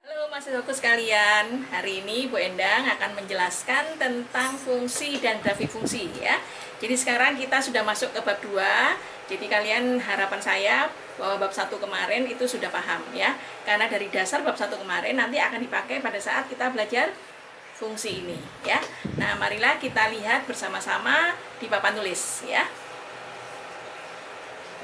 Halo mahasiswaku sekalian, hari ini Bu Endang akan menjelaskan tentang fungsi dan grafik fungsi ya. Jadi sekarang kita sudah masuk ke bab 2. Jadi kalian, harapan saya bahwa bab 1 kemarin itu sudah paham ya. Karena dari dasar bab 1 kemarin nanti akan dipakai pada saat kita belajar fungsi ini ya. Nah, marilah kita lihat bersama-sama di papan tulis ya.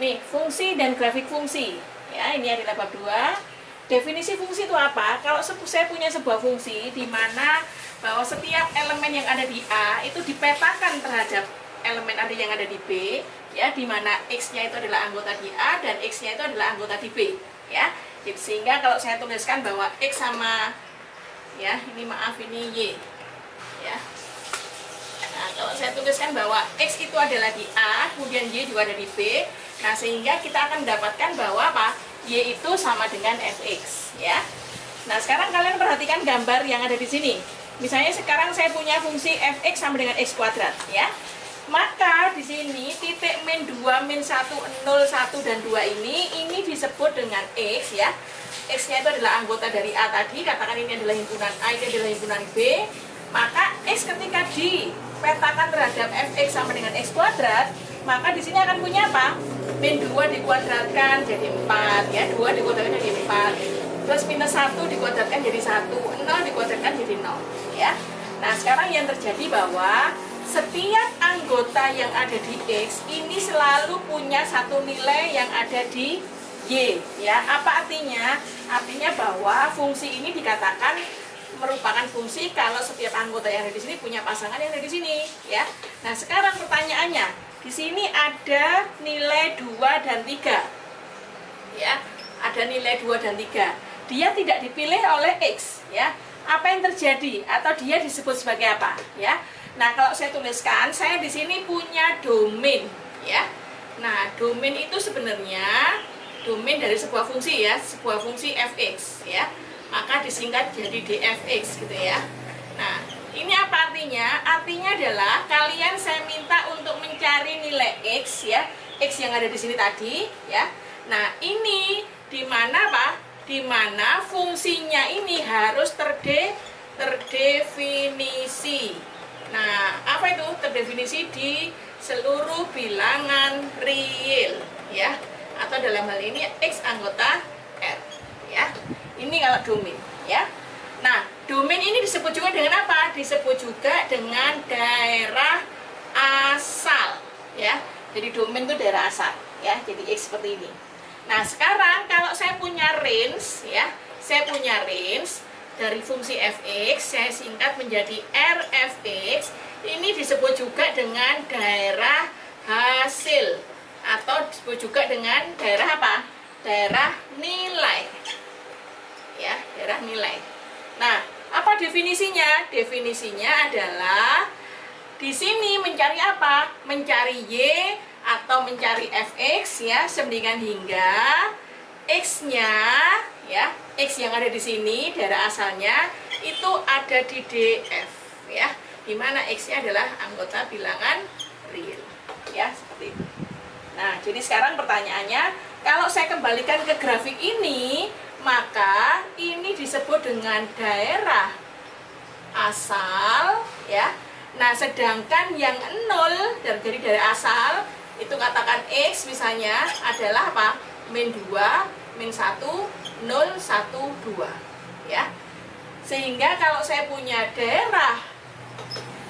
Nih, fungsi dan grafik fungsi. Ya, ini adalah bab 2. Definisi fungsi itu apa? Kalau saya punya sebuah fungsi di mana bahwa setiap elemen yang ada di A itu dipetakan terhadap elemen ada yang ada di B, ya, di mana X-nya itu adalah anggota di A dan X-nya itu adalah anggota di B, ya. Jadi, sehingga kalau saya tuliskan bahwa X sama, ya, ini maaf ini Y, ya. Nah, kalau saya tuliskan bahwa X itu adalah di A, kemudian Y juga ada di B, nah sehingga kita akan mendapatkan bahwa apa? Y itu sama dengan fx ya. Nah, sekarang kalian perhatikan gambar yang ada di sini. Misalnya sekarang saya punya fungsi fx sama dengan x kuadrat ya. Maka di sini titik min 2, min 1, 0, 1 dan 2 ini disebut dengan x ya. X-nya itu adalah anggota dari A tadi, katakan ini adalah himpunan A, ini adalah himpunan B. Maka x ketika dipetakan terhadap fx sama dengan x kuadrat, maka di sini akan punya apa? Min 2 dikuadratkan jadi 4 ya, 2 dikuadratkan jadi 4, terus minus 1 dikuadratkan jadi 1, 0 dikuadratkan jadi 0 ya. Nah, sekarang yang terjadi bahwa setiap anggota yang ada di X ini selalu punya satu nilai yang ada di Y ya. Apa artinya? Artinya bahwa fungsi ini dikatakan merupakan fungsi kalau setiap anggota yang ada di sini punya pasangan yang ada di sini ya. Nah, sekarang pertanyaannya, di sini ada nilai 2 dan 3. Ya, ada nilai 2 dan 3. Dia tidak dipilih oleh X, ya. Apa yang terjadi atau dia disebut sebagai apa, ya? Nah, kalau saya tuliskan, saya di sini punya domain, ya. Nah, domain itu sebenarnya domain dari sebuah fungsi ya, sebuah fungsi fx, ya. Maka disingkat jadi dfx gitu ya. Nah, ini apa artinya? Artinya adalah kalian saya minta untuk mencari nilai X ya, X yang ada di sini tadi ya. Nah, ini di mana Pak? Di mana fungsinya ini harus terdefinisi. Nah, apa itu terdefinisi? Di seluruh bilangan real ya. Atau dalam hal ini X anggota R ya. Ini kalau domain ya. Nah, domain ini disebut juga dengan apa? Disebut juga dengan daerah asal, ya. Jadi domain itu daerah asal, ya. Jadi X seperti ini. Nah, sekarang kalau saya punya range, ya, saya punya range dari fungsi fx, saya singkat menjadi rfx. Ini disebut juga dengan daerah hasil, atau disebut juga dengan daerah apa? Daerah nilai, ya, daerah nilai. Nah, apa definisinya? Definisinya adalah di sini mencari apa? Mencari Y atau mencari fx ya, sembandingkan hingga x-nya ya, x yang ada di sini daerah asalnya itu ada di df ya, di mana x-nya adalah anggota bilangan real ya, seperti itu. Nah, jadi sekarang pertanyaannya, kalau saya kembalikan ke grafik ini, maka ini disebut dengan daerah asal ya. Nah, sedangkan yang 0 dari daerah asal itu katakan X misalnya adalah apa? Min 2, min 1, 0, 1, 2 ya. Sehingga kalau saya punya daerah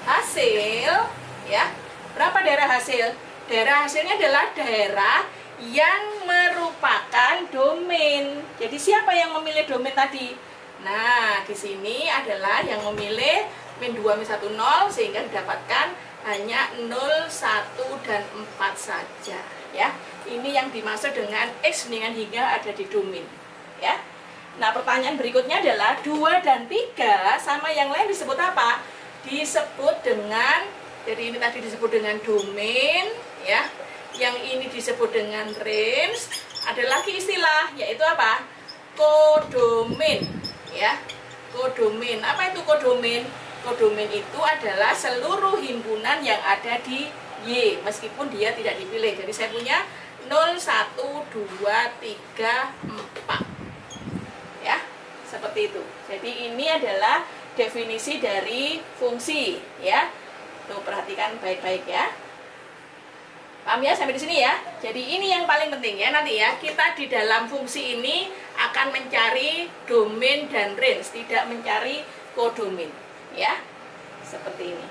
hasil ya, berapa daerah hasil? Daerah hasilnya adalah daerah yang merupakan domain. Jadi siapa yang memilih domain tadi? Nah, di sini adalah yang memilih min 2, min 1, 0, sehingga didapatkan hanya 0, 1, dan 4 saja. Ya, ini yang dimaksud dengan X dengan hingga ada di domain. Ya. Nah, pertanyaan berikutnya adalah 2 dan 3 sama yang lain disebut apa? Disebut dengan, jadi ini tadi disebut dengan domain, ya. Yang ini disebut dengan range. Ada lagi istilah, yaitu apa? Kodomain ya. Kodomain. Apa itu kodomain? Kodomain itu adalah seluruh himpunan yang ada di Y, meskipun dia tidak dipilih. Jadi saya punya 0, 1, 2, 3, 4 ya. Seperti itu. Jadi ini adalah definisi dari fungsi, ya. Tuh, perhatikan baik-baik ya. Paham ya sampai di sini ya? Jadi ini yang paling penting ya nanti ya. Kita di dalam fungsi ini akan mencari domain dan range, tidak mencari kodomain, ya. Seperti ini.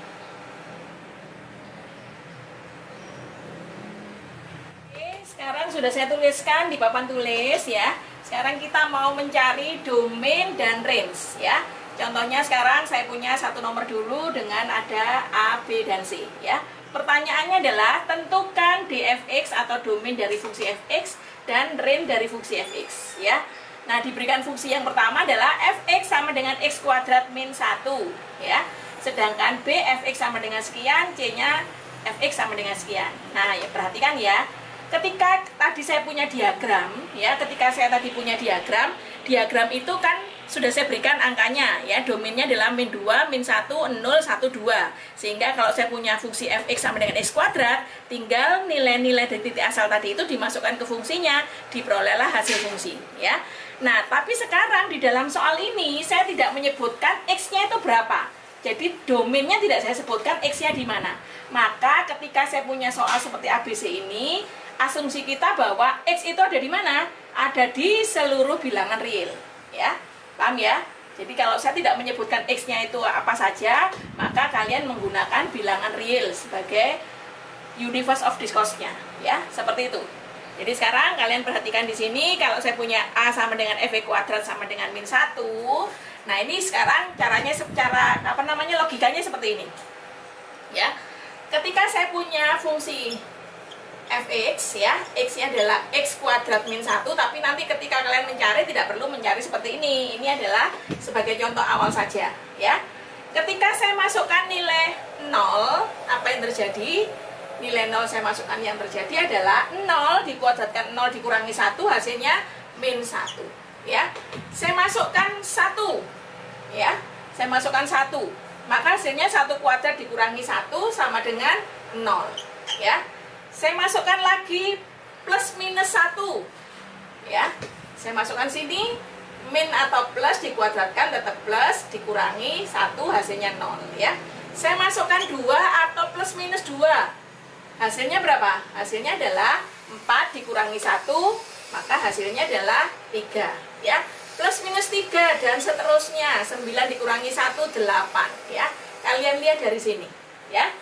Oke, sekarang sudah saya tuliskan di papan tulis ya. Sekarang kita mau mencari domain dan range ya. Contohnya sekarang saya punya satu nomor dulu dengan ada A, B, dan C ya. Pertanyaannya adalah tentukan dfx atau domain dari fungsi fx dan range dari fungsi fx ya. Nah, diberikan fungsi yang pertama adalah fx sama dengan x kuadrat min 1 ya. Sedangkan b fx sama dengan sekian, c-nya fx sama dengan sekian. Nah, ya perhatikan ya. Ketika tadi saya punya diagram ya, ketika saya tadi punya diagram itu kan sudah saya berikan angkanya ya, domainnya adalah min 2, min 1, 0, 1, 2. Sehingga kalau saya punya fungsi fx sama dengan x kuadrat, tinggal nilai-nilai dari titik asal tadi itu dimasukkan ke fungsinya, diperolehlah hasil fungsi ya. Nah, tapi sekarang di dalam soal ini saya tidak menyebutkan x-nya itu berapa. Jadi domainnya tidak saya sebutkan x-nya di mana. Maka ketika saya punya soal seperti ABC ini, asumsi kita bahwa x itu ada di mana? Ada di seluruh bilangan real ya. Paham ya? Jadi kalau saya tidak menyebutkan x-nya itu apa saja, maka kalian menggunakan bilangan real sebagai universe of discourse-nya, ya, seperti itu. Jadi sekarang kalian perhatikan di sini, kalau saya punya A sama dengan f kuadrat sama dengan min 1. Nah, ini sekarang caranya secara logikanya seperti ini. Ya. Ketika saya punya fungsi fx ya, x-nya adalah x kuadrat min 1, tapi nanti ketika kalian mencari tidak perlu mencari seperti ini. Ini adalah sebagai contoh awal saja ya. Ketika saya masukkan nilai 0, apa yang terjadi? Nilai 0 saya masukkan, yang terjadi adalah 0 dikuadratkan 0 dikurangi 1, hasilnya min 1 ya. Saya masukkan 1 ya. Saya masukkan 1, maka hasilnya 1 kuadrat dikurangi 1 sama dengan 0 ya. Saya masukkan lagi plus minus 1 ya. Saya masukkan sini, min atau plus dikuadratkan tetap plus, dikurangi 1 hasilnya 0 ya. Saya masukkan 2 atau plus minus 2, hasilnya berapa? Hasilnya adalah 4 dikurangi 1, maka hasilnya adalah 3 ya. Plus minus 3 dan seterusnya, 9 dikurangi 1, 8 ya. Kalian lihat dari sini ya.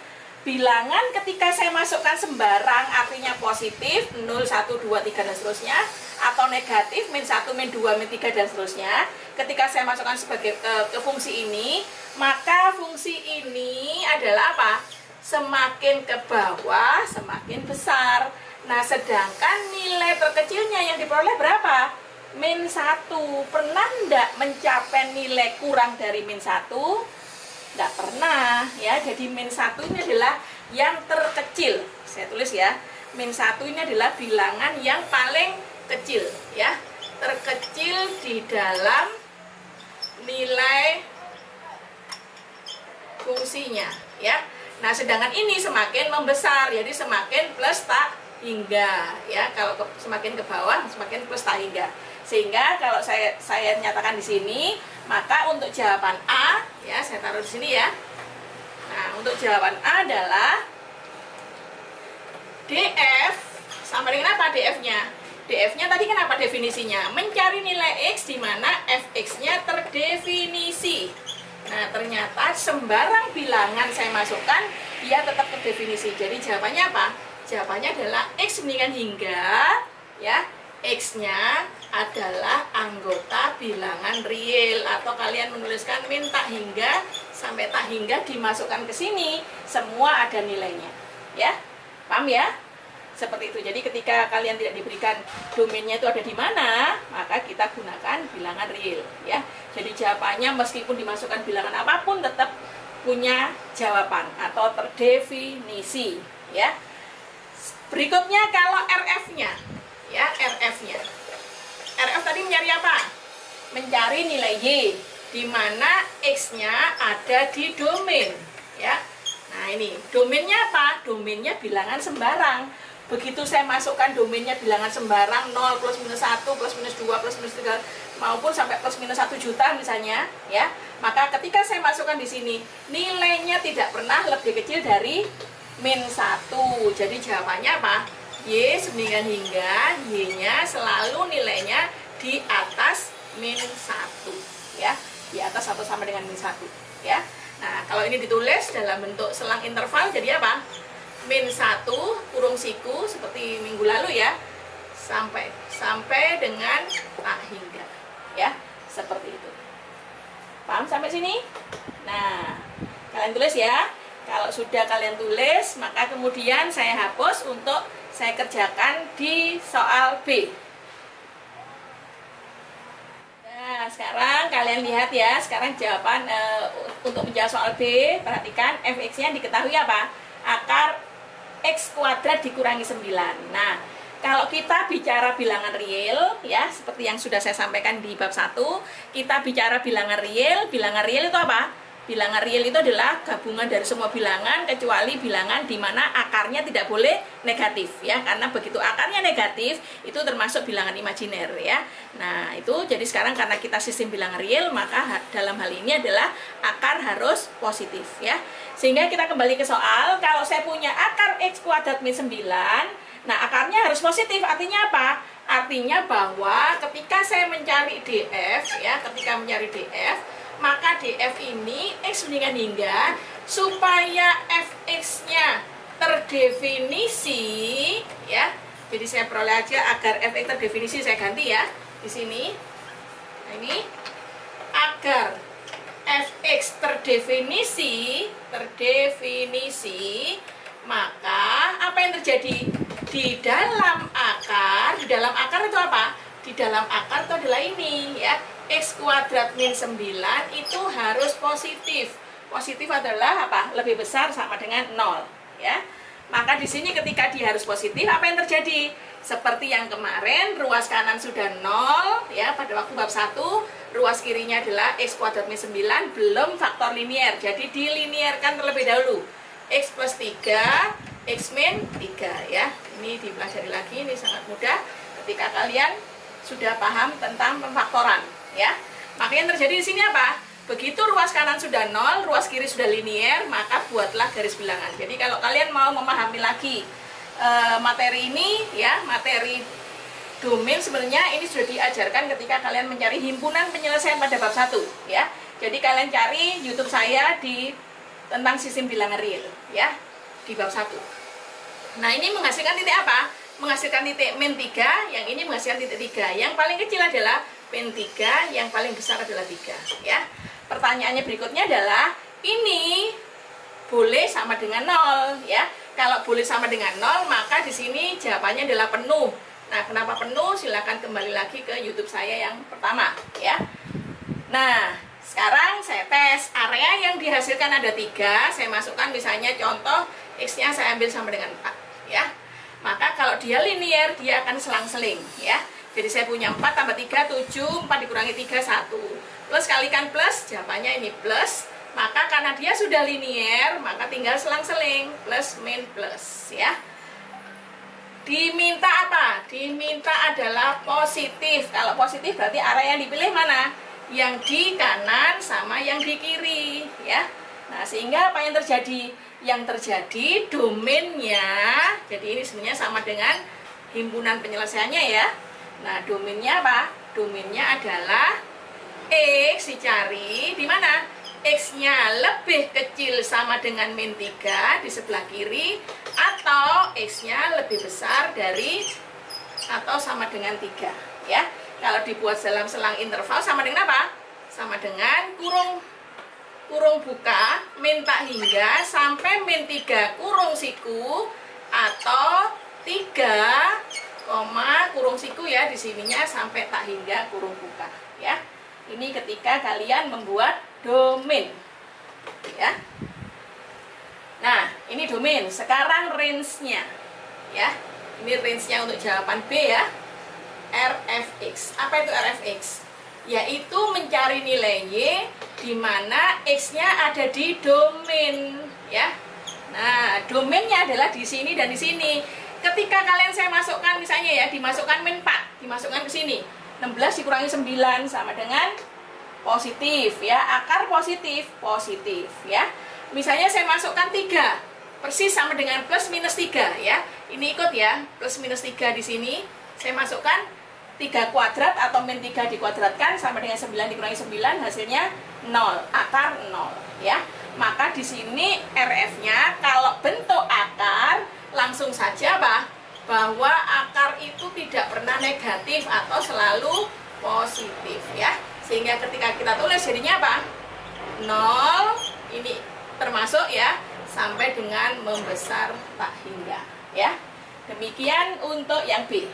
Bilangan ketika saya masukkan sembarang artinya positif 0, 1, 2, 3 dan seterusnya, atau negatif min 1, min 2, min 3 dan seterusnya. Ketika saya masukkan sebagai ke fungsi ini, maka fungsi ini adalah apa? Semakin ke bawah semakin besar. Nah, sedangkan nilai terkecilnya yang diperoleh berapa? Min 1. Pernah enggak mencapai nilai kurang dari min 1? Tidak pernah ya. Jadi min 1 ini adalah yang terkecil. Saya tulis ya, min 1 ini adalah bilangan yang paling kecil ya, terkecil di dalam nilai fungsinya ya. Nah, sedangkan ini semakin membesar, jadi semakin plus tak hingga ya. Kalau semakin ke bawah semakin plus tak hingga. Sehingga kalau saya nyatakan di sini, maka untuk jawaban A ya, saya taruh di sini ya. Nah, untuk jawaban A adalah DF sama dengan apa DF-nya? DF-nya tadi kenapa definisinya? Mencari nilai X di mana Fx-nya terdefinisi. Nah, ternyata sembarang bilangan saya masukkan, dia tetap terdefinisi. Jadi jawabannya apa? Jawabannya adalah X mendingan hingga ya. X-nya adalah anggota bilangan real, atau kalian menuliskan min tak hingga sampai tak hingga dimasukkan ke sini, semua ada nilainya. Ya. Paham ya? Seperti itu. Jadi ketika kalian tidak diberikan domainnya itu ada di mana, maka kita gunakan bilangan real ya. Jadi jawabannya meskipun dimasukkan bilangan apapun tetap punya jawaban atau terdefinisi ya. Berikutnya kalau RF-nya ya, RF-nya. RF tadi mencari apa? Mencari nilai Y, di mana X-nya ada di domain ya. Nah, ini domainnya apa? Domainnya bilangan sembarang. begitu saya masukkan domainnya bilangan sembarang 0, plus minus 1, plus minus 2, plus minus 3, maupun sampai plus minus 1 juta misalnya, ya, maka ketika saya masukkan di sini, nilainya tidak pernah lebih kecil dari min 1. Jadi jawabannya apa? Y sebandingkan hingga Y-nya selalu nilainya di atas min 1, ya, di atas atau sama dengan min 1, ya. Nah, kalau ini ditulis dalam bentuk selang interval jadi apa? Min 1 kurung siku seperti minggu lalu ya, sampai dengan tak hingga, ya, seperti itu. Paham sampai sini? Nah, kalian tulis ya. Kalau sudah kalian tulis, maka kemudian saya hapus untuk saya kerjakan di soal B. Nah, sekarang kalian lihat ya, sekarang jawaban untuk menjawab soal B, perhatikan fx-nya diketahui apa? Akar X kuadrat dikurangi 9. Nah, kalau kita bicara bilangan real, ya, seperti yang sudah saya sampaikan di bab 1, kita bicara bilangan real itu apa? Bilangan real itu adalah gabungan dari semua bilangan kecuali bilangan di mana akarnya tidak boleh negatif, ya, karena begitu akarnya negatif itu termasuk bilangan imajiner, ya. Nah, itu jadi sekarang karena kita sistem bilangan real, maka dalam hal ini adalah akar harus positif, ya. Sehingga kita kembali ke soal, kalau saya punya akar X kuadrat min 9, nah akarnya harus positif, artinya apa? Artinya bahwa ketika saya mencari DF, ya, ketika mencari DF, maka DF ini X bandingkan hingga, supaya Fx-nya terdefinisi, ya. Jadi saya peroleh aja agar Fx terdefinisi, saya ganti ya di sini. Nah, ini agar Fx terdefinisi, maka apa yang terjadi? Di dalam akar itu apa? Di dalam akar itu adalah ini, ya. X kuadrat min 9 itu harus positif. Positif adalah apa? Lebih besar sama dengan 0, ya. Maka di sini ketika dia harus positif, apa yang terjadi? Seperti yang kemarin, ruas kanan sudah 0, ya, pada waktu bab 1, ruas kirinya adalah X kuadrat min 9, belum faktor linier. Jadi dilinierkan terlebih dahulu. X plus 3, X min 3, ya. Ini dipelajari lagi, ini sangat mudah ketika kalian sudah paham tentang pemfaktoran, ya. Maka yang terjadi di sini apa? Begitu ruas kanan sudah 0, ruas kiri sudah linier, maka buatlah garis bilangan. Jadi kalau kalian mau memahami lagi materi ini, ya, materi domain sebenarnya ini sudah diajarkan ketika kalian mencari himpunan penyelesaian pada bab 1, ya. Jadi kalian cari YouTube saya di tentang sistem bilangan real, ya, di bab 1. Nah, ini menghasilkan titik apa? Menghasilkan titik min 3, yang ini menghasilkan titik 3. Yang paling kecil adalah min 3, yang paling besar adalah 3, ya. Pertanyaannya berikutnya adalah, ini boleh sama dengan 0, ya. Kalau boleh sama dengan 0, maka di sini jawabannya adalah penuh. Nah, kenapa penuh? Silakan kembali lagi ke YouTube saya yang pertama, ya. Nah, sekarang saya tes area yang dihasilkan ada 3, saya masukkan misalnya contoh X-nya saya ambil sama dengan 4, ya. Maka kalau dia linier, dia akan selang-seling, ya. Jadi saya punya 4 tambah 3, 7, 4 dikurangi 3, 1. Plus kalikan plus, jawabannya ini plus. Maka karena dia sudah linier, maka tinggal selang-seling, plus min plus, ya. Diminta apa? Diminta adalah positif. Kalau positif berarti area yang dipilih mana? Yang di kanan sama yang di kiri, ya. Nah, sehingga apa yang terjadi? Yang terjadi domainnya, jadi ini sebenarnya sama dengan himpunan penyelesaiannya, ya. Nah, domainnya apa? Domainnya adalah X dicari di mana? X-nya lebih kecil sama dengan min 3 di sebelah kiri, atau X-nya lebih besar dari atau sama dengan 3, ya. Kalau dibuat dalam selang interval sama dengan apa? Sama dengan kurung buka min tak hingga sampai min 3 kurung siku, atau 3, kurung siku, ya, di sininya sampai tak hingga kurung buka, ya. Ini ketika kalian membuat domain, ya. Nah, ini domain. Sekarang range-nya, ya. Ini range-nya untuk jawaban B, ya. RFX. Apa itu RFX? Yaitu mencari nilai Y di mana X-nya ada di domain, ya. Nah, domainnya adalah di sini dan di sini. ketika kalian saya masukkan misalnya ya, dimasukkan min 4, dimasukkan ke sini. 16 dikurangi 9 sama dengan positif ya, akar positif, positif ya. Misalnya saya masukkan 3, persis sama dengan plus minus 3 ya. Ini ikut ya, plus minus 3 di sini. Saya masukkan 3 kuadrat atau min 3 dikuadratkan sama dengan 9 dikurangi 9, hasilnya 0, akar 0 ya. Maka di sini RF-nya kalau bentuk akar langsung saja bahwa akar itu tidak pernah negatif atau selalu positif ya. Sehingga ketika kita tulis jadinya apa? 0, ini termasuk ya, sampai dengan membesar tak hingga ya. Demikian untuk yang B.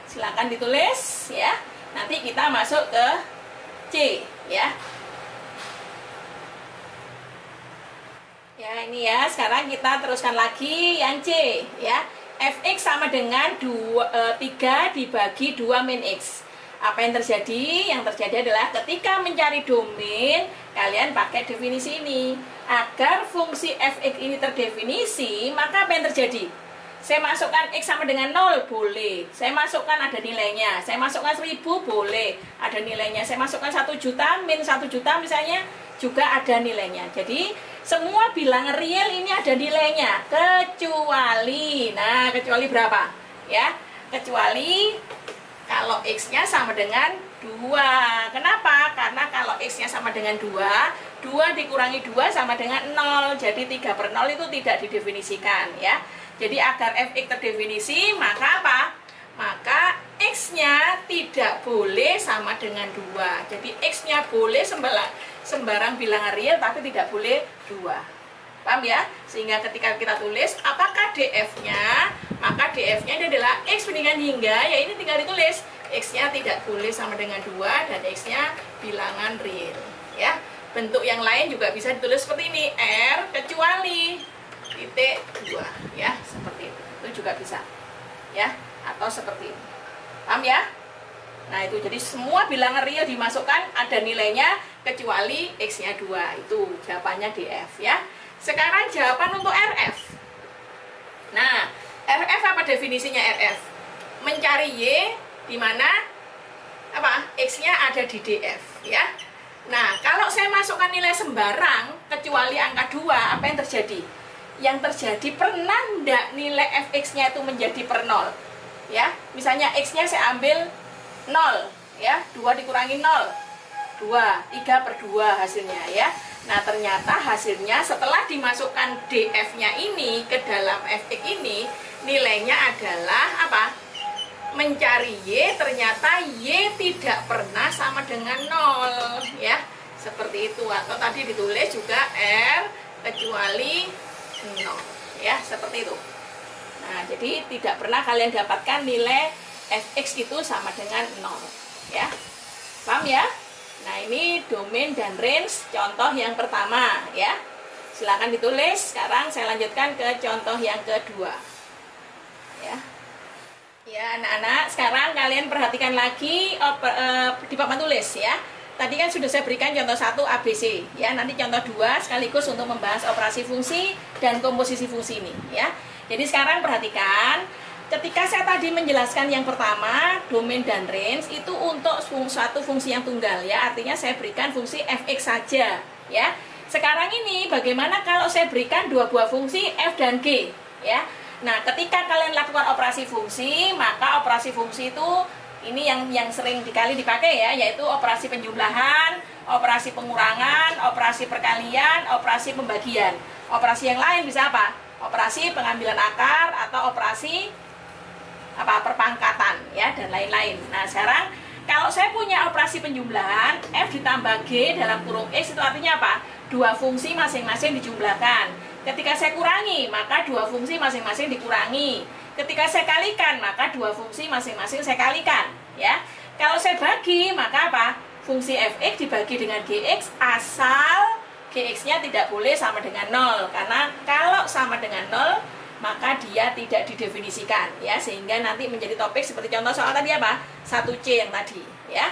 Silakan ditulis ya. Nanti kita masuk ke C ya. Ya ini ya, sekarang kita teruskan lagi yang C ya. Fx sama dengan 3 dibagi 2 min x. Apa yang terjadi? Yang terjadi adalah ketika mencari domain, kalian pakai definisi ini. Agar fungsi fx ini terdefinisi, maka apa yang terjadi? Saya masukkan x sama dengan 0, boleh. Saya masukkan ada nilainya. Saya masukkan 1000, boleh. Ada nilainya. Saya masukkan 1 juta, min 1 juta misalnya, juga ada nilainya. Jadi, semua bilangan real ini ada nilainya. Kecuali, nah kecuali berapa? Ya, kecuali kalau x-nya sama dengan 2. Kenapa? Karena kalau x-nya sama dengan 2, 2 dikurangi 2 sama dengan 0. Jadi 3/0 itu tidak didefinisikan ya. Jadi agar fx terdefinisi, maka apa? Maka x-nya tidak boleh sama dengan 2. Jadi x-nya boleh sembarang bilangan real, tapi tidak boleh 2. Paham ya? Sehingga ketika kita tulis, apakah df-nya? Maka df-nya adalah x bandingan hingga, ya ini tinggal ditulis. X-nya tidak boleh sama dengan 2, dan x-nya bilangan real. Ya. Bentuk yang lain juga bisa ditulis seperti ini. R kecuali titik 2 ya, seperti itu juga bisa ya, atau seperti ini. Paham ya? Nah itu, jadi semua bilangan real dimasukkan ada nilainya kecuali x-nya 2. Itu jawabannya DF ya. Sekarang jawaban untuk RF. Nah, RF apa definisinya RF? Mencari Y di mana apa? X-nya ada di DF ya. Nah, kalau saya masukkan nilai sembarang kecuali angka 2, apa yang terjadi? Yang terjadi, pernah enggak nilai fx-nya itu menjadi per 0 ya. Misalnya x-nya saya ambil 0 ya, 2 dikurangi 0, 2, 3/2 hasilnya ya. Nah ternyata hasilnya setelah dimasukkan df-nya ini ke dalam fx ini, nilainya adalah apa? Mencari y, ternyata y tidak pernah sama dengan 0 ya, seperti itu. Atau tadi ditulis juga r kecuali 0 ya, seperti itu. Nah jadi tidak pernah kalian dapatkan nilai fx itu sama dengan 0 ya. Paham ya? Nah ini domain dan range contoh yang pertama ya. Silakan ditulis. Sekarang saya lanjutkan ke contoh yang kedua ya. Ya anak-anak, sekarang kalian perhatikan lagi di papan tulis ya. Tadi kan sudah saya berikan contoh 1 ABC ya. Nanti contoh 2 sekaligus untuk membahas operasi fungsi dan komposisi fungsi ini ya. Jadi sekarang perhatikan, ketika saya tadi menjelaskan yang pertama, domain dan range itu untuk suatu fungsi yang tunggal ya. Artinya saya berikan fungsi fx saja ya. Sekarang ini bagaimana kalau saya berikan dua buah fungsi f dan g ya. Nah, ketika kalian lakukan operasi fungsi, maka operasi fungsi itu ini yang sering dikali dipakai ya, yaitu operasi penjumlahan, operasi pengurangan, operasi perkalian, operasi pembagian. Operasi yang lain bisa apa? Operasi pengambilan akar atau operasi apa? Perpangkatan ya, dan lain-lain. Nah, sekarang kalau saya punya operasi penjumlahan f ditambah g dalam kurung x, itu artinya apa? Dua fungsi masing-masing dijumlahkan. Ketika saya kurangi, maka dua fungsi masing-masing dikurangi. Ketika saya kalikan, maka dua fungsi masing-masing saya kalikan ya. Kalau saya bagi, maka apa? Fungsi fx dibagi dengan gx asal gx-nya tidak boleh sama dengan 0. Karena kalau sama dengan 0, maka dia tidak didefinisikan ya, sehingga nanti menjadi topik seperti contoh soal tadi apa? 1C yang tadi ya.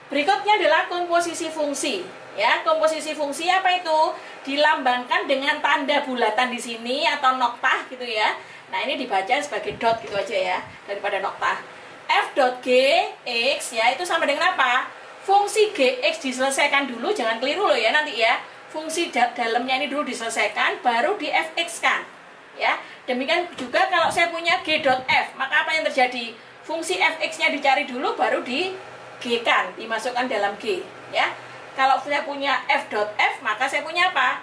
Berikutnya adalah komposisi fungsi ya. Komposisi fungsi apa itu? Dilambangkan dengan tanda bulatan di sini atau noktah gitu ya. Nah, ini dibaca sebagai dot gitu aja ya, daripada nokta. F dot Gx ya itu sama dengan apa? Fungsi Gx diselesaikan dulu, jangan keliru loh ya nanti ya. Fungsi dalamnya ini dulu diselesaikan, baru di Fx kan. Ya, demikian juga kalau saya punya G dot F, maka apa yang terjadi? Fungsi Fx-nya dicari dulu, baru di G kan, dimasukkan dalam G. Ya, kalau saya punya F dot F, maka saya punya apa?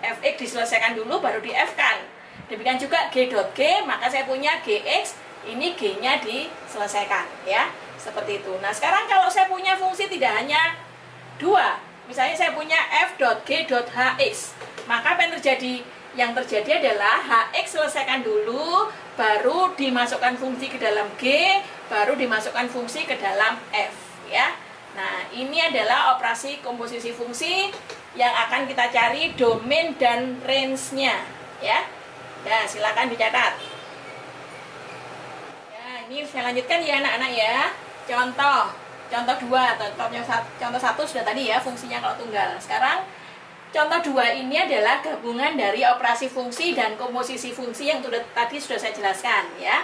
Fx diselesaikan dulu, baru di F kan. Demikian juga G dot G, maka saya punya Gx, ini G-nya diselesaikan ya, seperti itu. Nah, sekarang kalau saya punya fungsi tidak hanya dua, misalnya saya punya F dot G dot Hx, maka apa yang terjadi? Yang terjadi adalah Hx selesaikan dulu, baru dimasukkan fungsi ke dalam G, baru dimasukkan fungsi ke dalam F ya. Nah, ini adalah operasi komposisi fungsi yang akan kita cari domain dan range-nya ya. Ya, silakan dicatat. Ya, ini saya lanjutkan ya anak-anak ya. Contoh 2, contoh 1 sudah tadi ya, fungsinya kalau tunggal. Sekarang contoh 2 ini adalah gabungan dari operasi fungsi dan komposisi fungsi yang tadi sudah saya jelaskan ya.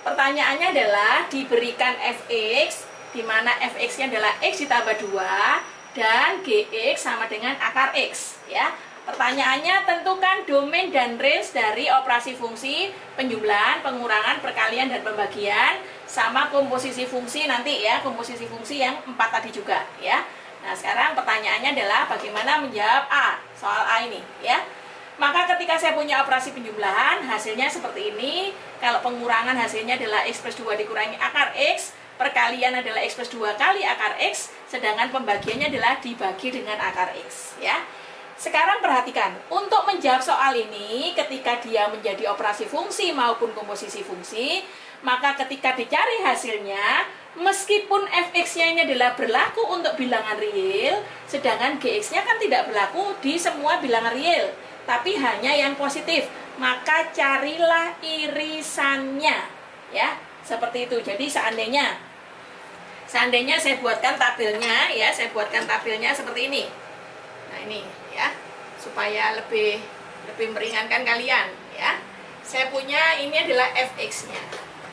Pertanyaannya adalah diberikan fx, di mana fx-nya adalah x ditambah 2 dan gx sama dengan akar x ya. Pertanyaannya, tentukan domain dan range dari operasi fungsi, penjumlahan, pengurangan, perkalian, dan pembagian, sama komposisi fungsi nanti ya, komposisi fungsi yang 4 tadi juga ya. Nah, sekarang pertanyaannya adalah bagaimana menjawab A, soal A ini ya. Maka ketika saya punya operasi penjumlahan, hasilnya seperti ini. Kalau pengurangan hasilnya adalah x plus 2 dikurangi akar x, perkalian adalah x plus 2 kali akar x, sedangkan pembagiannya adalah dibagi dengan akar x ya. Sekarang perhatikan, untuk menjawab soal ini, ketika dia menjadi operasi fungsi maupun komposisi fungsi, maka ketika dicari hasilnya, meskipun fx-nya ini adalah berlaku untuk bilangan real, sedangkan gx-nya kan tidak berlaku di semua bilangan real, tapi hanya yang positif, maka carilah irisannya, ya, seperti itu. Jadi seandainya saya buatkan tabelnya, ya, saya buatkan tabelnya seperti ini. Nah ini ya, supaya lebih meringankan kalian ya. Saya punya ini adalah fx-nya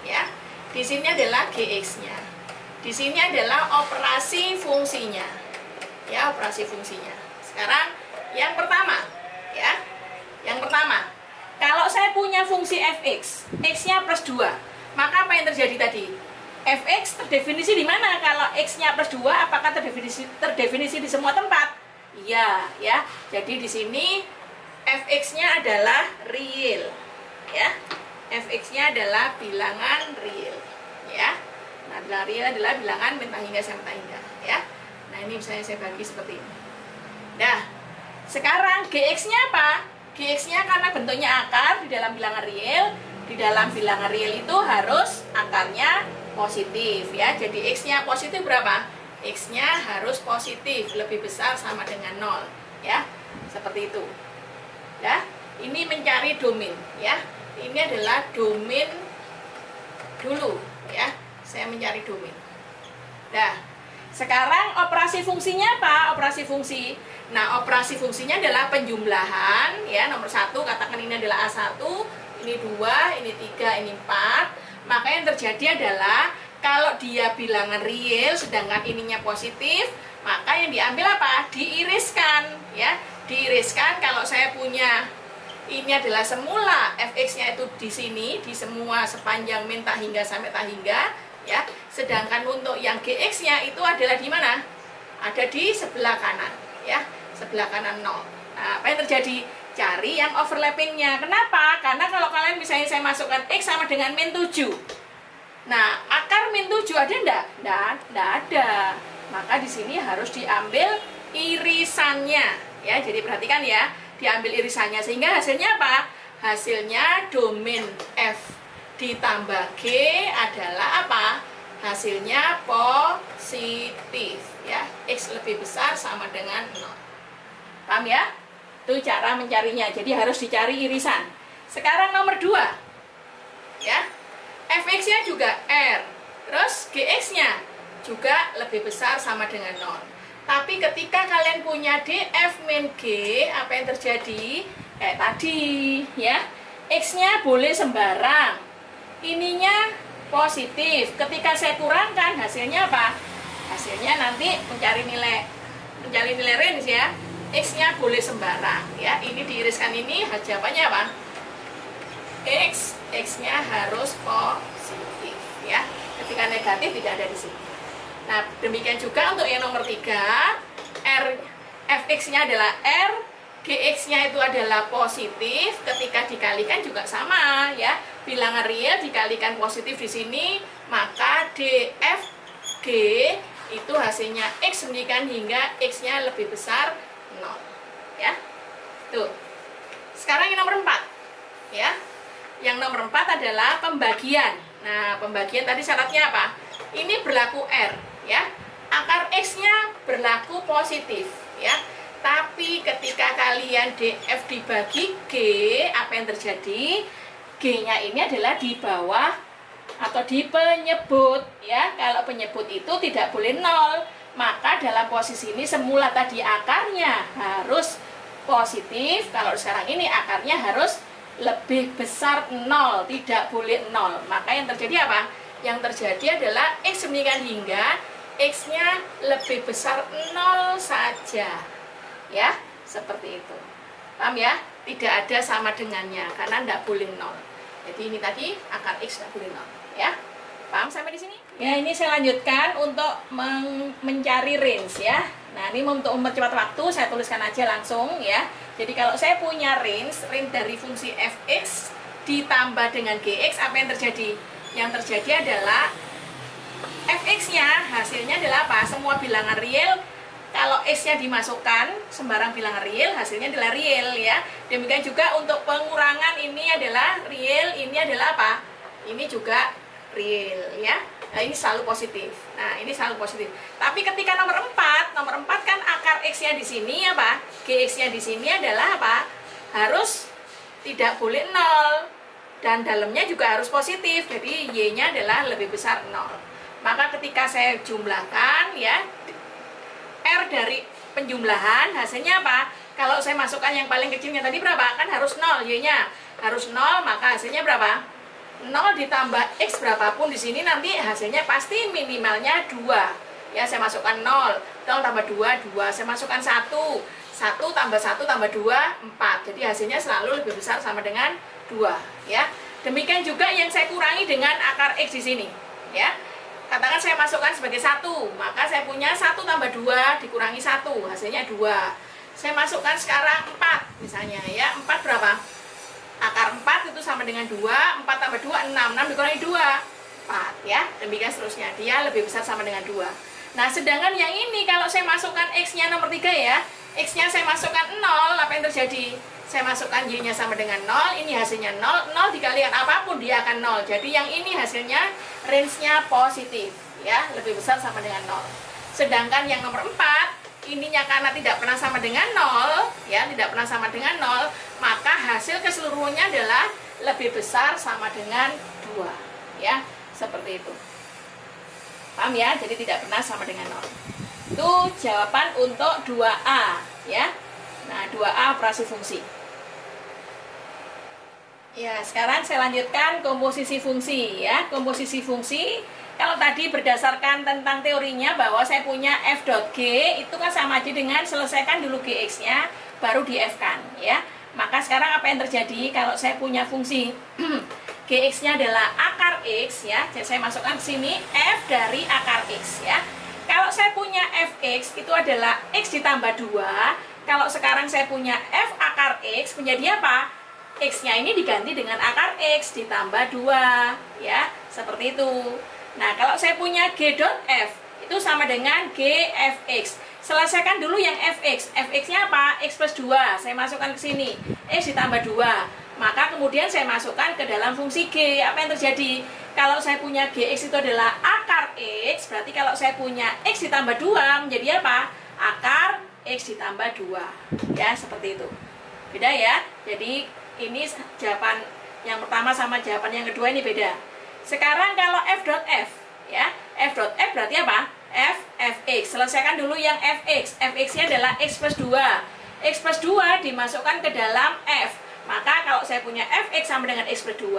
ya. Di sini adalah gx-nya. Di sini adalah operasi fungsinya. Ya, operasi fungsinya. Sekarang yang pertama ya. Yang pertama, kalau saya punya fungsi fx, x-nya plus 2, maka apa yang terjadi tadi? Fx terdefinisi di mana? Kalau x-nya plus 2, apakah terdefinisi di semua tempat? Iya, ya. Jadi di sini fx-nya adalah real, ya. Fx-nya adalah bilangan real, ya. Nah, bilangan real adalah bilangan bentang hingga sampai hingga, ya. Nah, ini misalnya saya bagi seperti ini. Nah, sekarang gx-nya apa? Gx-nya karena bentuknya akar di dalam bilangan real, di dalam bilangan real itu harus akarnya positif, ya. Jadi x-nya positif berapa? X-nya harus positif, lebih besar sama dengan 0 ya, seperti itu ya. Ini mencari domain ya, ini adalah domain dulu ya, saya mencari domain. Nah, sekarang operasi fungsinya apa? Operasi fungsi, nah operasi fungsinya adalah penjumlahan ya, nomor 1, katakan ini adalah A1, ini 2, ini 3, ini 4. Maka yang terjadi adalah kalau dia bilangan real sedangkan ininya positif, maka yang diambil apa? Diiriskan ya. Diiriskan. Kalau saya punya ini adalah semula fx-nya itu di sini, di semua sepanjang min tak hingga sampai tak hingga ya. Sedangkan untuk yang gx-nya itu adalah di mana? Ada di sebelah kanan ya, sebelah kanan 0. Nah, apa yang terjadi? Cari yang overlappingnya. Kenapa? Karena kalau kalian misalnya saya masukkan x sama dengan min 7. Nah, akar min 7 ada enggak? Enggak ada. Maka di sini harus diambil irisannya ya. Jadi perhatikan ya, diambil irisannya sehingga hasilnya apa? Hasilnya domain F ditambah G adalah apa? Hasilnya positif ya. X lebih besar sama dengan 0. Paham ya? Itu cara mencarinya. Jadi harus dicari irisan. Sekarang nomor 2. Ya. Fx-nya juga R, terus Gx-nya juga lebih besar sama dengan 0. Tapi ketika kalian punya df min G, apa yang terjadi? Kayak tadi ya, X-nya boleh sembarang, ininya positif. Ketika saya kurangkan, hasilnya apa? Hasilnya nanti mencari nilai range ya. X-nya boleh sembarang ya. Ini diiriskan ini, jawabannya apa? X-nya harus positif ya. Ketika negatif tidak ada di sini. Nah, demikian juga untuk yang nomor 3, fx-nya adalah R, gx-nya itu adalah positif, ketika dikalikan juga sama ya. Bilangan real dikalikan positif di sini, maka dfg itu hasilnya x meningkat hingga x-nya lebih besar 0 ya. Tuh. Sekarang yang nomor 4 ya. Yang nomor 4 adalah pembagian. Nah, pembagian tadi syaratnya apa? Ini berlaku R ya. Akar x-nya berlaku positif ya. Tapi ketika kalian df dibagi g, apa yang terjadi? G-nya ini adalah di bawah atau di penyebut ya. Kalau penyebut itu tidak boleh 0, maka dalam posisi ini semula tadi akarnya harus positif. Kalau sekarang ini akarnya harus lebih besar 0, tidak boleh 0. Maka yang terjadi apa? Yang terjadi adalah x meningkat hingga x-nya lebih besar 0 saja ya, seperti itu. Paham ya? Tidak ada sama dengannya karena tidak boleh 0. Jadi ini tadi akar x tidak boleh 0 ya. Paham sampai di sini? Ya, ini saya lanjutkan untuk mencari range ya. Nah, ini untuk mempercepat waktu saya tuliskan aja langsung ya. Jadi kalau saya punya range dari fungsi fx ditambah dengan gx, apa yang terjadi? Yang terjadi adalah fx-nya hasilnya adalah apa? Semua bilangan real. Kalau x-nya dimasukkan sembarang bilangan real, hasilnya adalah real ya. Demikian juga untuk pengurangan, ini adalah real, ini adalah apa? Ini juga real ya. Nah, ini selalu positif. Nah, ini selalu positif. Tapi ketika nomor 4 kan akar x-nya di sini apa? Gx-nya di sini adalah apa? Harus tidak boleh 0 dan dalamnya juga harus positif. Jadi y-nya adalah lebih besar 0. Maka ketika saya jumlahkan ya, R dari penjumlahan hasilnya apa? Kalau saya masukkan yang paling kecilnya tadi berapa? Kan harus 0, y-nya harus 0, maka hasilnya berapa? 0 ditambah x berapapun di sini nanti hasilnya pasti minimalnya 2. Ya, saya masukkan 0 tambah 2, 2. Saya masukkan 1 tambah 1 tambah 2, 4. Jadi hasilnya selalu lebih besar sama dengan 2 ya. Demikian juga yang saya kurangi dengan akar x di sini ya. Katakan saya masukkan sebagai 1, maka saya punya 1 tambah 2 dikurangi 1, hasilnya 2. Saya masukkan sekarang 4 misalnya ya. 4 berapa? Akar 4 itu sama dengan 2, 4 tambah 2, 6, 6 dikurangi 2, 4 ya. Demikian seterusnya, dia lebih besar sama dengan 2. Nah, sedangkan yang ini kalau saya masukkan x-nya nomor 3 ya, x-nya saya masukkan 0, apa yang terjadi? Saya masukkan y-nya sama dengan 0, ini hasilnya 0, 0 dikalikan apapun dia akan 0. Jadi yang ini hasilnya range-nya positif ya, lebih besar sama dengan 0. Sedangkan yang nomor 4 ininya karena tidak pernah sama dengan 0 ya, tidak pernah sama dengan 0, maka hasil keseluruhannya adalah lebih besar sama dengan 2 ya, seperti itu. Paham ya? Jadi tidak pernah sama dengan 0. Itu jawaban untuk 2A ya. Nah, 2A operasi fungsi. Ya, sekarang saya lanjutkan komposisi fungsi ya. Komposisi fungsi, kalau tadi berdasarkan tentang teorinya bahwa saya punya f dot g itu kan sama aja dengan selesaikan dulu gx-nya baru di f-kan ya. Maka sekarang apa yang terjadi kalau saya punya fungsi gx-nya adalah akar x ya. Jadi saya masukkan ke sini f dari akar x ya. Kalau saya punya fx itu adalah x ditambah 2. Kalau sekarang saya punya f akar x menjadi apa? X-nya ini diganti dengan akar x ditambah 2 ya, seperti itu. Nah, kalau saya punya g dot f itu sama dengan g fx. Selesaikan dulu yang fx. Fx-nya apa? X plus 2. Saya masukkan ke sini. X ditambah 2. Maka kemudian saya masukkan ke dalam fungsi g. Apa yang terjadi? Kalau saya punya gx itu adalah akar x, berarti kalau saya punya x ditambah 2 menjadi apa? Akar x ditambah 2. Ya, seperti itu. Beda ya. Jadi ini jawaban yang pertama sama jawaban yang kedua ini beda. Sekarang kalau f dot f ya, f dot f berarti apa? F fx. Selesaikan dulu yang fx. Fx-nya adalah x plus 2. X plus 2 dimasukkan ke dalam f. Maka kalau saya punya fx sama dengan x plus 2,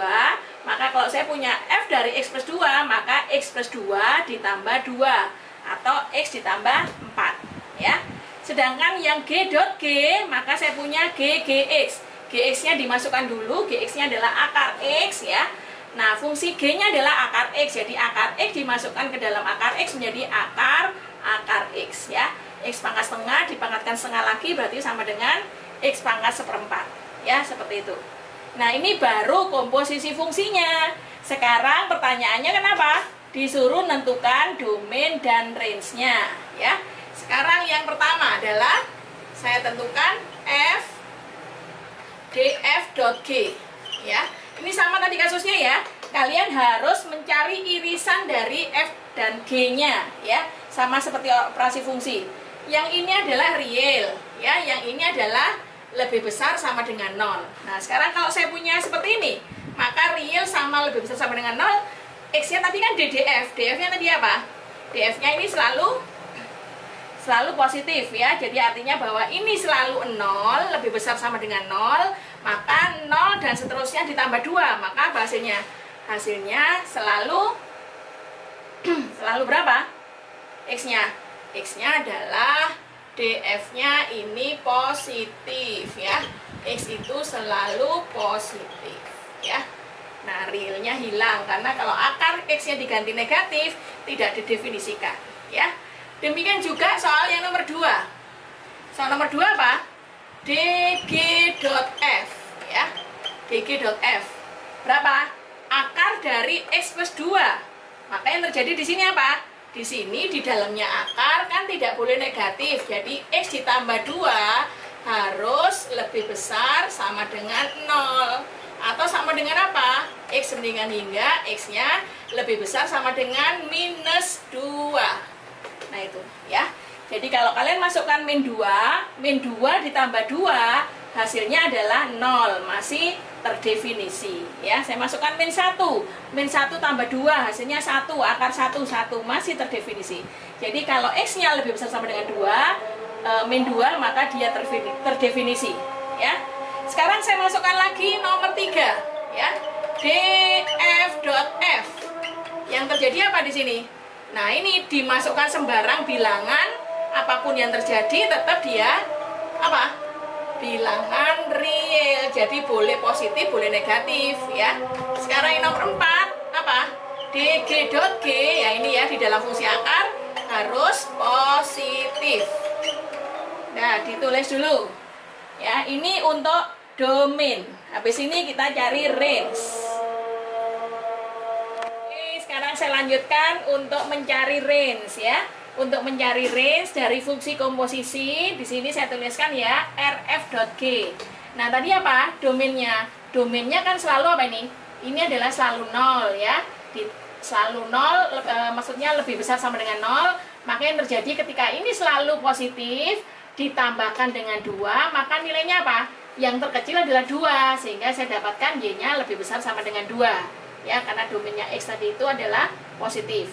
maka kalau saya punya f dari x plus 2, maka x plus 2 ditambah 2 atau x ditambah 4 ya. Sedangkan yang g dot g, maka saya punya gx. Gx-nya dimasukkan dulu, gx-nya adalah akar x ya. Nah, fungsi g-nya adalah akar x, jadi akar x dimasukkan ke dalam akar x menjadi akar x ya. X pangkat setengah dipangkatkan setengah lagi berarti sama dengan x pangkat seperempat ya, seperti itu. Nah, ini baru komposisi fungsinya. Sekarang pertanyaannya kenapa? Disuruh menentukan domain dan range-nya ya. Sekarang yang pertama adalah saya tentukan f df.g ya. Ini sama tadi kasusnya ya. Kalian harus mencari irisan dari f dan g-nya ya. Sama seperti operasi fungsi. Yang ini adalah real ya, yang ini adalah lebih besar sama dengan 0. Nah, sekarang kalau saya punya seperti ini, maka real sama lebih besar sama dengan 0, x-nya tadi kan ddf. df-nya tadi apa? df-nya ini selalu positif ya. Jadi artinya bahwa ini selalu 0, lebih besar sama dengan 0, maka 0 dan seterusnya ditambah 2, maka hasilnya selalu berapa? X-nya adalah df-nya ini positif ya. X itu selalu positif ya. Nah, realnya hilang karena kalau akar x-nya diganti negatif tidak didefinisikan ya. Demikian juga soal yang nomor 2. Soal nomor 2 apa? dg.f ya. dg.f berapa? Akar dari x plus 2. Maka yang terjadi di sini apa? Di sini di dalamnya akar kan tidak boleh negatif. Jadi x ditambah 2 harus lebih besar sama dengan 0. Atau sama dengan apa? X mendingan hingga x-nya lebih besar sama dengan minus 2. Nah itu ya. Jadi kalau kalian masukkan min 2 ditambah 2, hasilnya adalah 0, masih terdefinisi ya. Saya masukkan min 1 tambah 2, hasilnya 1, akar 1 masih terdefinisi. Jadi kalau x-nya lebih besar sama dengan 2, min 2, maka dia terdefinisi ya. Sekarang saya masukkan lagi nomor 3 ya. df.f. Yang terjadi apa di sini? Nah, ini dimasukkan sembarang bilangan, apapun yang terjadi tetap dia apa? Bilangan real. Jadi boleh positif, boleh negatif ya. Sekarang yang nomor 4 apa? dg.g ya, ini ya, di dalam fungsi akar harus positif. Nah, ditulis dulu. Ya, ini untuk domain. Habis ini kita cari range. Sekarang saya lanjutkan untuk mencari range ya. Untuk mencari range dari fungsi komposisi, di sini saya tuliskan ya rf.g. Nah, tadi apa? Domainnya. Domainnya kan selalu apa ini? Ini adalah selalu 0 ya. Selalu 0 maksudnya lebih besar sama dengan 0. Maka yang terjadi ketika ini selalu positif ditambahkan dengan 2, maka nilainya apa? Yang terkecil adalah 2, sehingga saya dapatkan y-nya lebih besar sama dengan 2. Ya, karena domainnya x tadi itu adalah positif.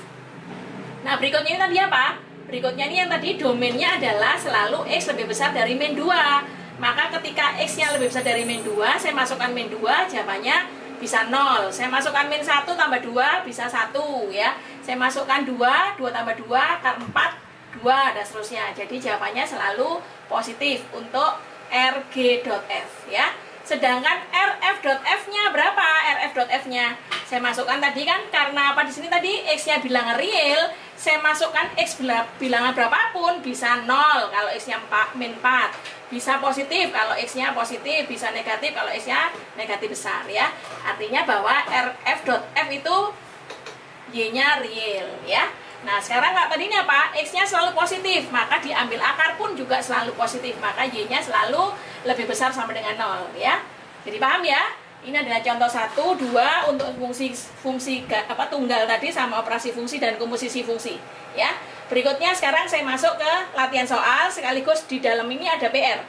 Nah, berikutnya ini tadi apa? Berikutnya ini yang tadi domainnya adalah selalu x lebih besar dari min 2. Maka ketika x-nya lebih besar dari min 2, saya masukkan min 2, jawabannya bisa 0. Saya masukkan min 1 tambah 2 bisa 1 ya. Saya masukkan 2 tambah 2 akar 4, 2 dan seterusnya. Jadi jawabannya selalu positif untuk rg.f ya. Sedangkan rf.f-nya berapa? Rf.f-nya saya masukkan tadi kan, karena apa di sini tadi x-nya bilangan real, saya masukkan x bilangan berapapun bisa 0 kalau x-nya min 4, bisa positif kalau x-nya positif, bisa negatif kalau x-nya negatif besar ya. Artinya bahwa rf.f itu y-nya real ya. Nah, sekarang tadi ini apa? X-nya selalu positif, maka diambil akar pun juga selalu positif, maka y-nya selalu lebih besar sama dengan 0 ya. Jadi paham ya? Ini adalah contoh 1, 2 untuk fungsi tunggal tadi sama operasi fungsi dan komposisi fungsi ya. Berikutnya sekarang saya masuk ke latihan soal, sekaligus di dalam ini ada PR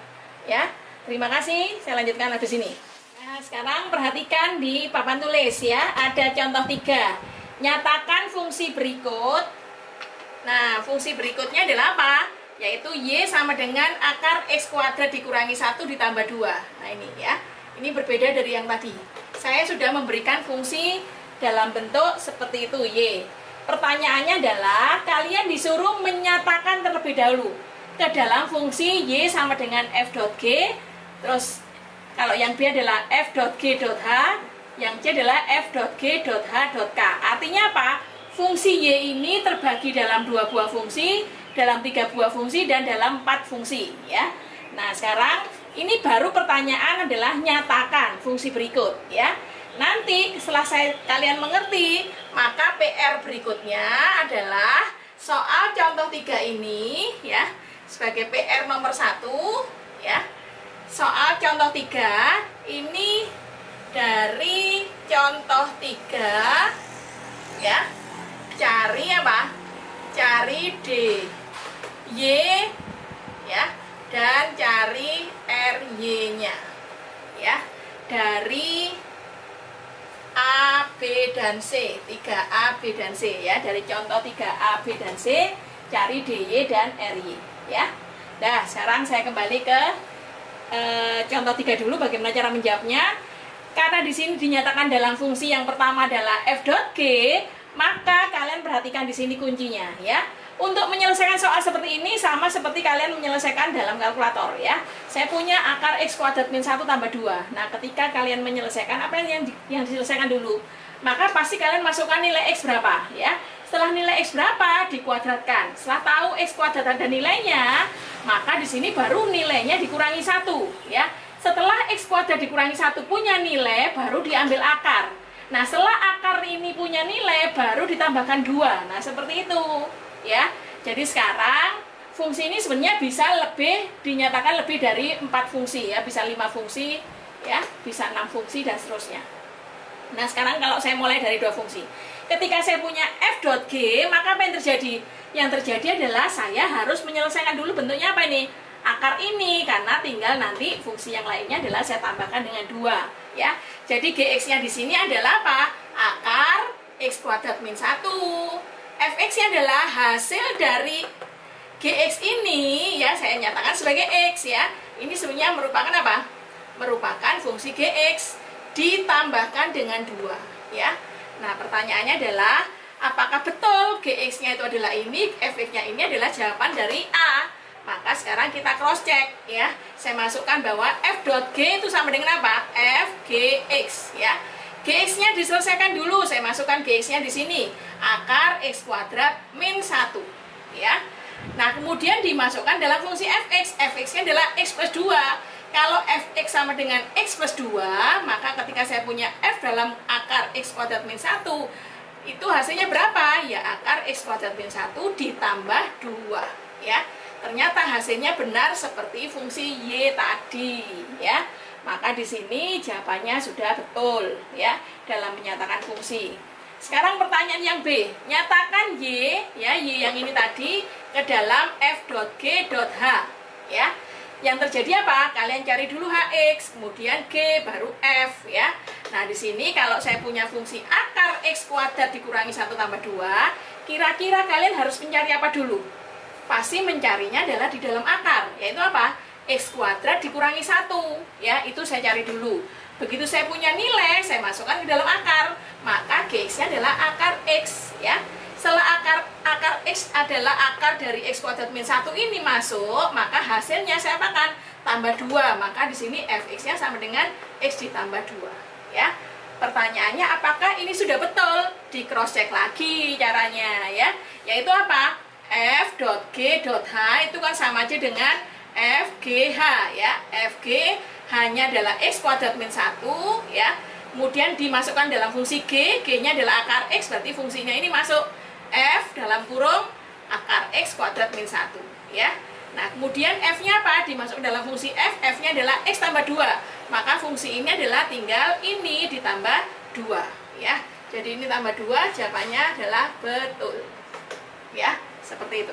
ya. Terima kasih, saya lanjutkan di sini. Nah, sekarang perhatikan di papan tulis ya, ada contoh 3. Nyatakan fungsi berikut. Nah, fungsi berikutnya adalah apa? Yaitu y sama dengan akar x kuadrat dikurangi 1 ditambah 2. Nah, ini ya. Ini berbeda dari yang tadi. Saya sudah memberikan fungsi dalam bentuk seperti itu, Y. Pertanyaannya adalah, kalian disuruh menyatakan terlebih dahulu ke dalam fungsi Y sama dengan f.g. Terus kalau yang B adalah f.g.h, yang C adalah f.g.h.k. Artinya apa? Fungsi Y ini terbagi dalam 2 buah fungsi, dalam 3 buah fungsi, dan dalam 4 fungsi, ya. Nah, sekarang ini baru pertanyaan adalah nyatakan fungsi berikut, ya. Nanti setelah kalian mengerti, maka PR berikutnya adalah soal contoh 3 ini, ya, sebagai PR nomor 1, ya. Soal contoh 3 ini dari contoh 3, ya. Cari apa? Cari D, Y, ya, dan cari RY-nya, ya, dari A, B, dan C, 3A, B, dan C, ya. Dari contoh 3A, B, dan C, cari DY dan RY, ya. Nah, sekarang saya kembali ke contoh 3 dulu, bagaimana cara menjawabnya. Karena di sini dinyatakan dalam fungsi yang pertama adalah f.g, maka kalian perhatikan di sini kuncinya, ya. Untuk menyelesaikan soal seperti ini sama seperti kalian menyelesaikan dalam kalkulator, ya. Saya punya akar x kuadrat min 1 tambah 2. Nah, ketika kalian menyelesaikan, apa yang diselesaikan dulu? Maka pasti kalian masukkan nilai x berapa, ya. Setelah nilai x berapa dikuadratkan. Setelah tahu x kuadrat ada nilainya, maka di sini baru nilainya dikurangi 1, ya. Setelah x kuadrat dikurangi 1 punya nilai, baru diambil akar. Nah, setelah akar ini punya nilai, baru ditambahkan 2. Nah, seperti itu, ya. Jadi sekarang fungsi ini sebenarnya bisa dinyatakan lebih dari 4 fungsi, ya. Bisa 5 fungsi, ya, bisa 6 fungsi, dan seterusnya. Nah, sekarang kalau saya mulai dari 2 fungsi. Ketika saya punya f.g, maka apa yang terjadi? Yang terjadi adalah saya harus menyelesaikan dulu bentuknya apa ini? Akar ini, karena tinggal nanti fungsi yang lainnya adalah saya tambahkan dengan 2, ya. Jadi gx-nya di sini adalah apa? Akar x kuadrat min 1. Fx-nya adalah hasil dari gx ini, ya, saya nyatakan sebagai x, ya. Ini sebenarnya merupakan apa? Merupakan fungsi gx ditambahkan dengan 2, ya. Nah, pertanyaannya adalah, apakah betul gx-nya itu adalah ini, fx-nya ini adalah jawaban dari A? Maka sekarang kita cross check, ya. Saya masukkan bahwa f.g itu sama dengan apa? fgx, ya. Gx-nya diselesaikan dulu. Saya masukkan gx-nya di sini. Akar x kuadrat min 1, ya. Nah, kemudian dimasukkan dalam fungsi fx. Fx-nya adalah x plus 2. Kalau fx sama dengan x plus 2, maka ketika saya punya f dalam akar x kuadrat min 1, itu hasilnya berapa? Ya, akar x kuadrat min 1 ditambah 2, ya. Ternyata hasilnya benar seperti fungsi y tadi, ya. Maka di sini jawabannya sudah betul, ya, dalam menyatakan fungsi. Sekarang pertanyaan yang B, nyatakan y, ya, y yang ini tadi ke dalam f.g.h, ya. Yang terjadi apa? Kalian cari dulu hx, kemudian g, baru f, ya. Nah, di sini kalau saya punya fungsi akar x kuadrat dikurangi 1 tambah 2, kira-kira kalian harus mencari apa dulu? Pasti mencarinya adalah di dalam akar, yaitu apa? X kuadrat dikurangi 1, ya, itu saya cari dulu. Begitu saya punya nilai, saya masukkan ke dalam akar, maka gx-nya adalah akar x, ya. Setelah akar x adalah akar dari x kuadrat min 1 ini masuk, maka hasilnya saya apakan? Tambah 2, maka di sini fx-nya sama dengan x ditambah 2, ya. Pertanyaannya, apakah ini sudah betul? Di cross check lagi caranya, ya. Yaitu apa? f.g.h itu kan sama aja dengan fgh, ya. Fg hanya adalah x kuadrat min 1, ya. Kemudian dimasukkan dalam fungsi g-nya adalah akar x, berarti fungsinya ini masuk f dalam kurung akar x kuadrat min 1, ya. Nah, kemudian f-nya apa? Dimasuk dalam fungsi f-nya adalah x tambah 2, maka fungsi ini adalah tinggal ini ditambah 2, ya. Jadi ini tambah 2, jawabannya adalah betul, ya. Seperti itu.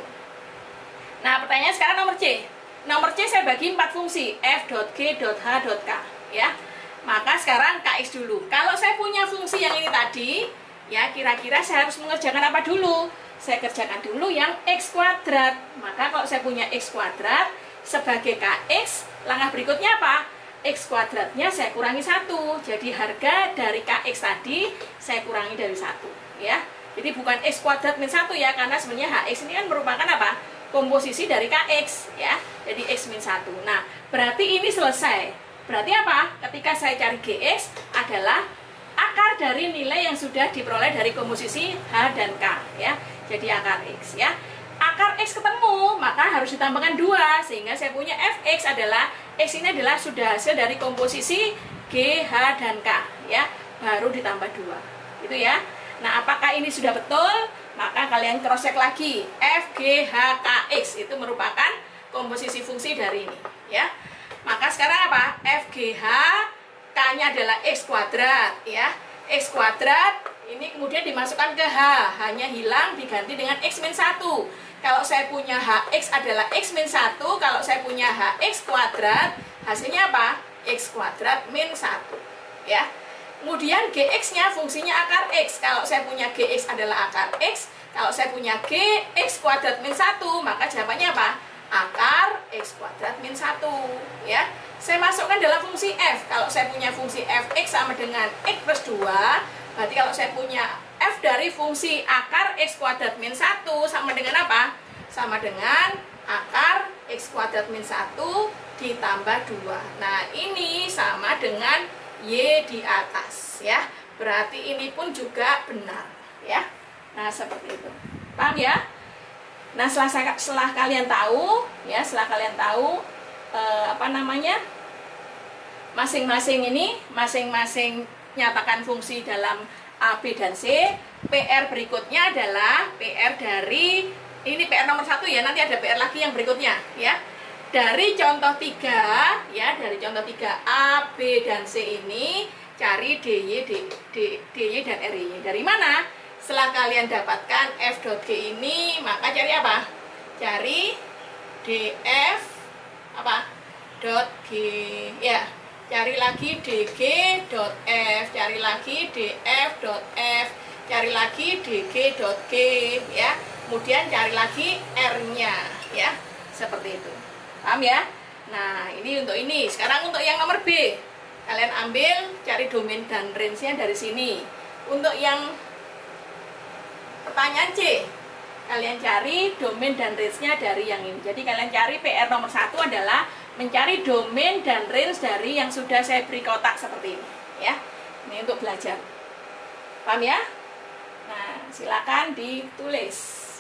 Nah, pertanyaan sekarang nomor C. Nomor C saya bagi 4 fungsi, f.g.h.k, ya. Maka sekarang kx dulu. Kalau saya punya fungsi yang ini tadi, ya, kira-kira saya harus mengerjakan apa dulu? Saya kerjakan dulu yang x kuadrat. Maka kalau saya punya x kuadrat sebagai kx, langkah berikutnya apa? X kuadratnya saya kurangi 1. Jadi harga dari KX tadi saya kurangi dari 1 ya. Jadi bukan X kuadrat min 1 ya, karena sebenarnya HX ini kan merupakan apa? Komposisi dari KX ya. Jadi X min 1. Nah, berarti ini selesai. Berarti apa? Ketika saya cari GX adalah akar dari nilai yang sudah diperoleh dari komposisi H dan K ya. Jadi akar X ya. Akar X ketemu, maka harus ditambahkan 2 sehingga saya punya Fx adalah X ini adalah sudah hasil dari komposisi G, H, dan K ya, baru ditambah 2 itu ya. Nah, apakah ini sudah betul? Maka kalian cross check lagi. F, G, H, K, X itu merupakan komposisi fungsi dari ini ya. Maka sekarang apa? F, G, H, K-nya adalah X kuadrat ya. X kuadrat ini kemudian dimasukkan ke H, hanya hilang diganti dengan X min 1. Kalau saya punya HX adalah X min 1, kalau saya punya HX kuadrat, hasilnya apa? X kuadrat min 1 ya. Kemudian GX-nya fungsinya akar X. Kalau saya punya GX adalah akar X, kalau saya punya GX kuadrat min 1, maka jawabannya apa? Akar X kuadrat min 1 ya. Saya masukkan dalam fungsi F. Kalau saya punya fungsi Fx sama dengan X plus 2, berarti kalau saya punya F dari fungsi akar X kuadrat min 1 sama dengan apa? Sama dengan akar X kuadrat min 1 ditambah 2. Nah, ini sama dengan Y di atas ya. Berarti ini pun juga benar ya. Nah, seperti itu. Paham ya? Nah, setelah kalian tahu ya, masing-masing nyatakan fungsi dalam A, B, dan C. PR berikutnya adalah PR dari, ini PR nomor 1 ya, nanti ada PR lagi yang berikutnya ya. Dari contoh 3 ya, dari contoh 3 A, B, dan C ini cari DY, DY dan RY. Dari mana? Setelah kalian dapatkan F dot G ini, maka cari apa? Cari DF apa? Dot G ya. Cari lagi DG dot F, cari lagi DF dot F, cari lagi DG dot G ya. Kemudian cari lagi R-nya ya. Seperti itu. Paham ya? Nah, ini untuk ini. Sekarang untuk yang nomor B. Kalian ambil, cari domain dan range-nya dari sini. Untuk yang pertanyaan C, kalian cari domain dan range-nya dari yang ini. Jadi kalian cari PR nomor 1 adalah mencari domain dan range dari yang sudah saya beri kotak seperti ini ya. Ini untuk belajar. Paham ya? Nah, silakan ditulis.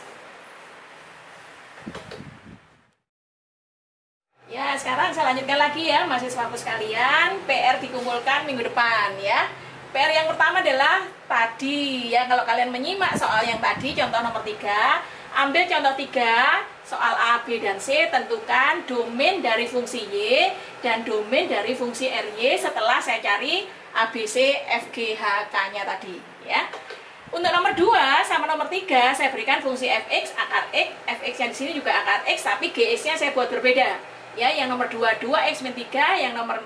Ya, sekarang saya lanjutkan lagi ya, mahasiswaku sekalian. PR dikumpulkan minggu depan ya. PR yang pertama adalah tadi ya, kalau kalian menyimak soal yang tadi, contoh nomor 3, ambil contoh 3, soal A, B, dan C, tentukan domain dari fungsi Y dan domain dari fungsi RY setelah saya cari A, B, C, F, G, H, K-nya tadi ya. Untuk nomor 2 sama nomor 3 saya berikan fungsi Fx, akar X, Fx-nya di sini juga akar X, tapi Gx-nya saya buat berbeda. Ya, yang nomor 2 2x min 3, yang nomor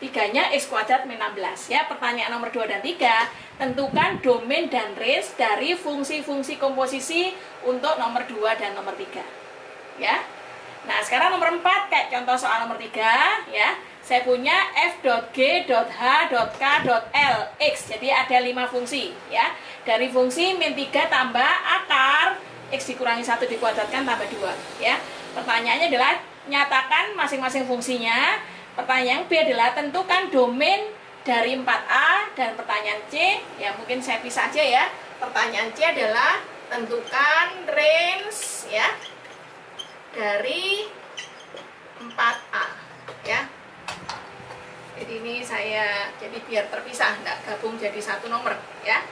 3-nya x kuadrat min 16 ya. Pertanyaan nomor 2 dan 3, tentukan domain dan range dari fungsi-fungsi komposisi untuk nomor 2 dan nomor 3 ya. Nah, sekarang nomor 4 kayak contoh soal nomor 3 ya. Saya punya f.g.h.k.l x. Jadi ada 5 fungsi ya. Dari fungsi min 3 tambah akar x dikurangi 1 dikuadratkan tambah 2 ya. Pertanyaannya adalah nyatakan masing-masing fungsinya. Pertanyaan B adalah tentukan domain dari 4A, dan pertanyaan C ya mungkin saya pisah aja ya. Pertanyaan C adalah tentukan range ya dari 4A ya. Jadi ini saya jadi biar terpisah, enggak gabung jadi satu nomor ya.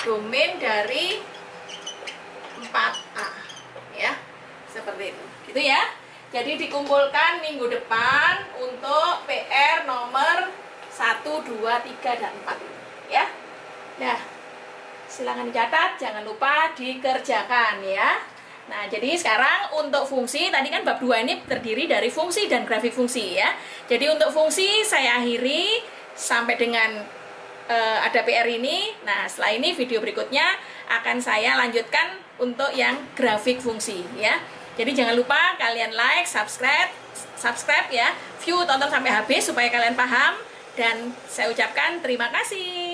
Domain dari 4A ya. Seperti itu. Gitu ya. Jadi dikumpulkan minggu depan untuk PR nomor 1, 2, 3, dan 4 ya. Nah, silakan dicatat, jangan lupa dikerjakan ya. Nah, jadi sekarang untuk fungsi, tadi kan bab 2 ini terdiri dari fungsi dan grafik fungsi ya. Jadi untuk fungsi saya akhiri sampai dengan ada PR ini. Nah, setelah ini video berikutnya akan saya lanjutkan untuk yang grafik fungsi ya. Jadi jangan lupa kalian like, subscribe ya, view, tonton sampai habis supaya kalian paham. Dan saya ucapkan terima kasih.